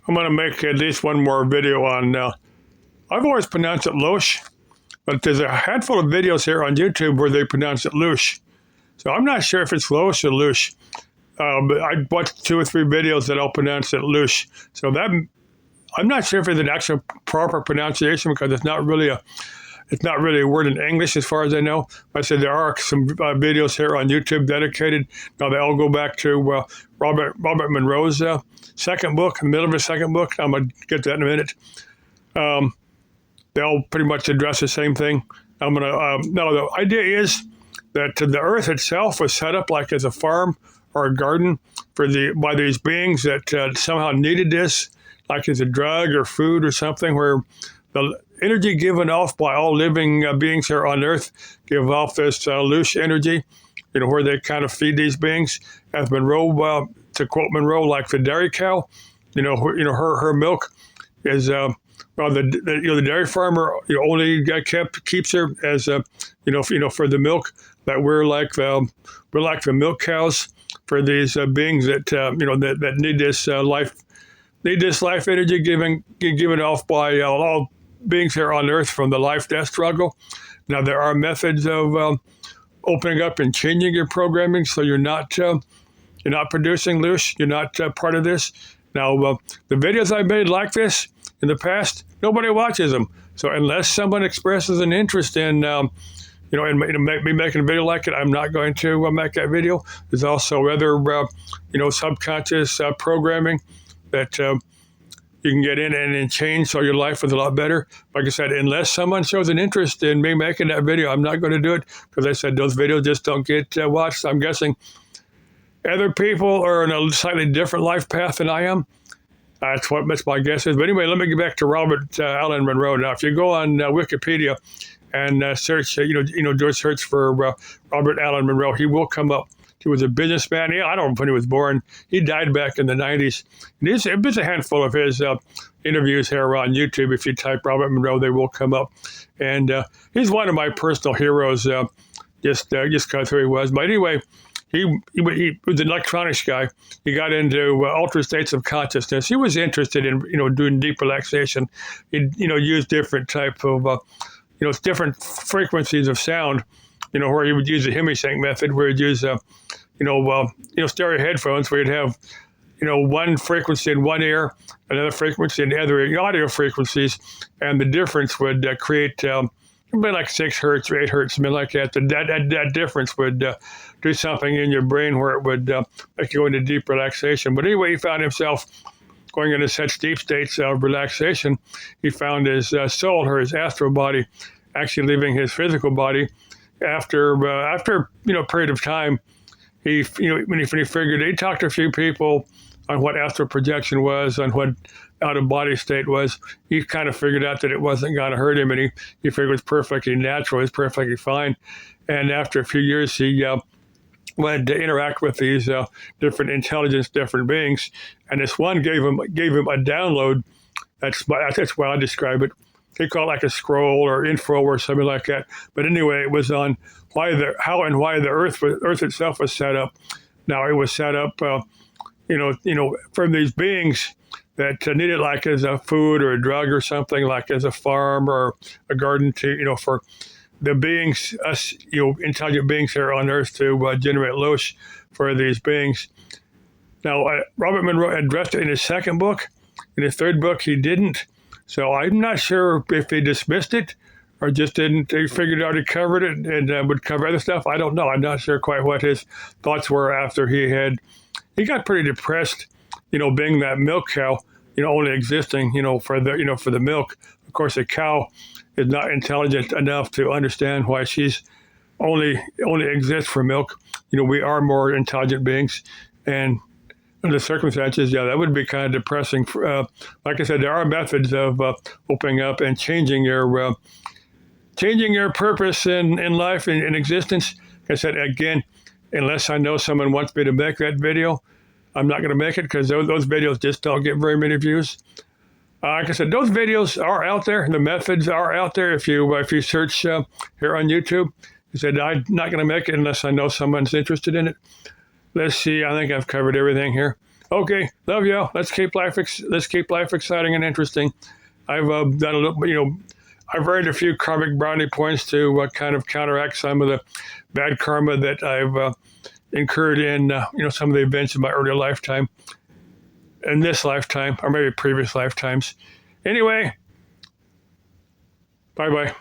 I'm going to make at least one more video on, I've always pronounced it Loosh, but there's a handful of videos here on YouTube where they pronounce it Loosh. So I'm not sure if it's Loosh or Loosh. But I watched 2 or 3 videos that I'll pronounce it Loosh. So that, I'm not sure if it's an actual proper pronunciation because it's not really a word in English as far as I know. But I said there are some videos here on YouTube dedicated. Now they all go back to Robert Monroe's second book, in the middle of his second book. I'm going to get that in a minute. They all pretty much address the same thing. Now the idea is that the earth itself was set up like as a farm or a garden by these beings that somehow needed this, like as a drug or food or something, where the energy given off by all living beings here on Earth give off this Loosh energy, where they kind of feed these beings. As Monroe, to quote Monroe, like the dairy cow, her milk is the dairy farmer only keeps her as for the milk. That we're like the milk cows for these beings that that need this life energy given off by all beings here on Earth from the life-death struggle. Now there are methods of opening up and changing your programming so you're not producing Loosh. You're not part of this. Now the videos I've made like this in the past, nobody watches them. So unless someone expresses an interest in me making a video like it, I'm not going to make that video. There's also other, subconscious programming that you can get in and change so your life is a lot better. Like I said, unless someone shows an interest in me making that video, I'm not going to do it because I said those videos just don't get watched. I'm guessing other people are in a slightly different life path than I am. That's what my guess is. But anyway, let me get back to Robert Allen Monroe. Now, if you go on Wikipedia and search, do a search for Robert Allen Monroe, he will come up. He was a businessman. I don't know when he was born. He died back in the 90s. And there's a handful of his interviews here on YouTube. If you type Robert Monroe, they will come up. And he's one of my personal heroes, just because who he was. But anyway, he was an electronics guy. He got into altered states of consciousness. He was interested in doing deep relaxation. He used different type of different frequencies of sound. Where he would use the hemisync method, where he'd use stereo headphones, where you'd have one frequency in one ear, another frequency in the other ear, audio frequencies, and the difference would create something like 6 hertz or 8 hertz, something like that. That difference would do something in your brain where it would make you go into deep relaxation. But anyway, he found himself going into such deep states of relaxation. He found his soul, or his astral body, actually leaving his physical body. After a period of time, when he figured, he talked to a few people on what astral projection was, on what out of body state was. He kind of figured out that it wasn't going to hurt him, and he figured it was perfectly natural, it was perfectly fine. And after a few years, he went to interact with these different intelligence, different beings, and this one gave him a download. That's why I describe it. They call it like a scroll or info or something like that. But anyway, it was on how and why the Earth itself was set up. Now, it was set up, from these beings that needed like as a food or a drug or something, like as a farm or a garden for the beings, us, intelligent beings here on Earth to generate Loosh for these beings. Now, Robert Monroe addressed it in his second book. In his third book, he didn't. So I'm not sure if he dismissed it or just didn't. He figured out he covered it and would cover other stuff. I don't know. I'm not sure quite what his thoughts were after he got pretty depressed, being that milk cow, only existing, for the milk. Of course, a cow is not intelligent enough to understand why she's only exists for milk. We are more intelligent beings, and under the circumstances, that would be kind of depressing. Like I said, there are methods of opening up and changing your purpose in life, in existence. Like I said, again, unless I know someone wants me to make that video, I'm not going to make it because those videos just don't get very many views. Like I said, those videos are out there. The methods are out there. If you search here on YouTube, I said I'm not going to make it unless I know someone's interested in it. Let's see. I think I've covered everything here. Okay, love you. Let's keep life exciting and interesting. I've done a little, I've earned a few karmic brownie points to kind of counteract some of the bad karma that I've incurred in, some of the events in my earlier lifetime, in this lifetime, or maybe previous lifetimes. Anyway, bye bye.